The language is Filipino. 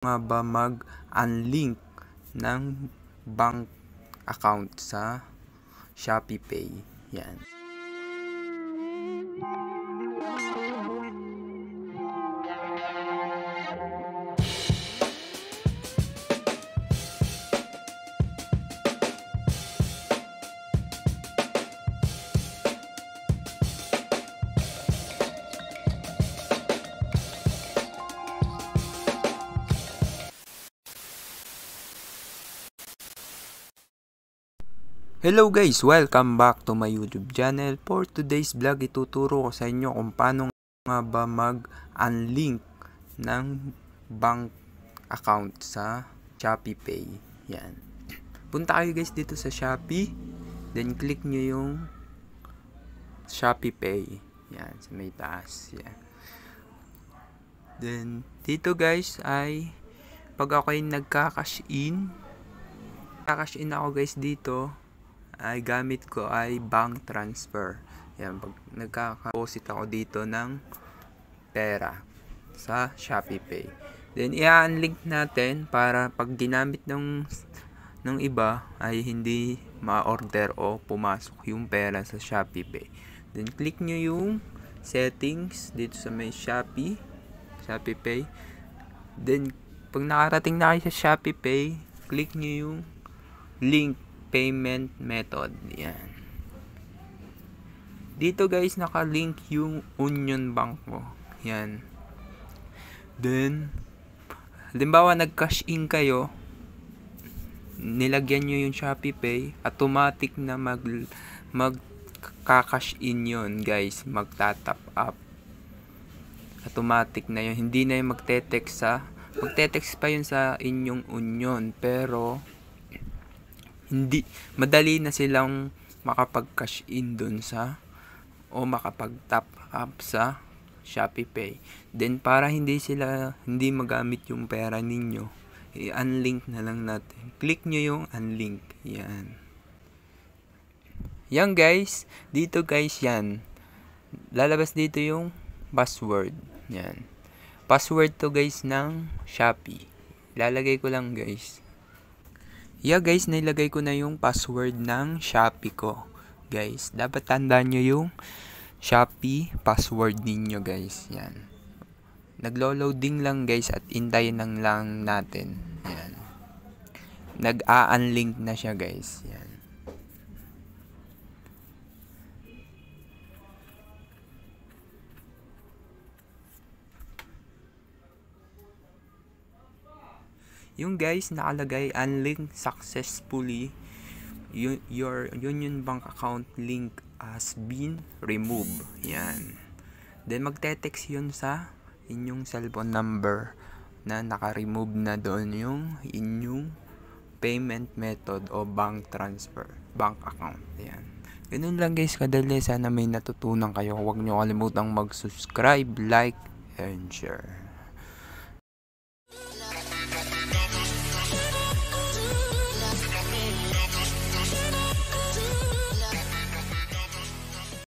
nga ba mag-unlink ng bank account sa Shopee Pay. Yan. Hello guys! Welcome back to my YouTube channel. For today's vlog, ituturo ko sa inyo kung paano nga ba mag-unlink ng bank account sa Shopee Pay. Yan. Punta kayo guys dito sa Shopee. Then click nyo yung Shopee Pay. Yan, sa may taas. Yan. Then dito guys ay pag ako ay nagka-cash in ako guys dito, ay gamit ko ay bank transfer. Yan, pag nagkaka-deposit ako dito ng pera sa Shopee Pay. Then i-unlink natin para pag ginamit ng iba ay hindi ma-order o pumasok yung pera sa Shopee Pay. Then click nyo yung settings dito sa may Shopee Pay. Then pag nakarating na kayo sa Shopee Pay, click nyo yung link payment method. Yan. Dito guys, naka-link yung Union Bank mo. Yan. Then, halimbawa nag-cash in kayo, nilagyan nyo yung Shopee Pay, automatic na mag-cash in yun guys. Magta-top up. Automatic na yun. Hindi na yung magte-text pa yun sa inyong Union. Pero, hindi madali na silang makapag-cash in dun sa o makapag-top up sa Shopee Pay. Then para hindi magamit yung pera ninyo, i-unlink na lang natin. Click nyo yung unlink. Yan. Yan guys. Dito guys yan. Lalabas dito yung password. Yan. Password to guys ng Shopee. Lalagay ko lang guys. Yeah guys, nilagay ko na yung password ng Shopee ko. Guys, dapat tandaan nyo yung Shopee password ninyo guys. Yan. Naglo-loading lang guys at intayin lang natin. Yan. Nag-a-unlink na siya guys. Yan. Yung guys, nakalagay unlink successfully. Your Union Bank account link has been removed. Yan. Then magte-text yun sa inyong cellphone number na naka-remove na doon yung inyong payment method o bank transfer, bank account. Yan. Ganun lang guys kadali. Sana may natutunan kayo. Huwag nyo kalimutang mag-subscribe, like, and share.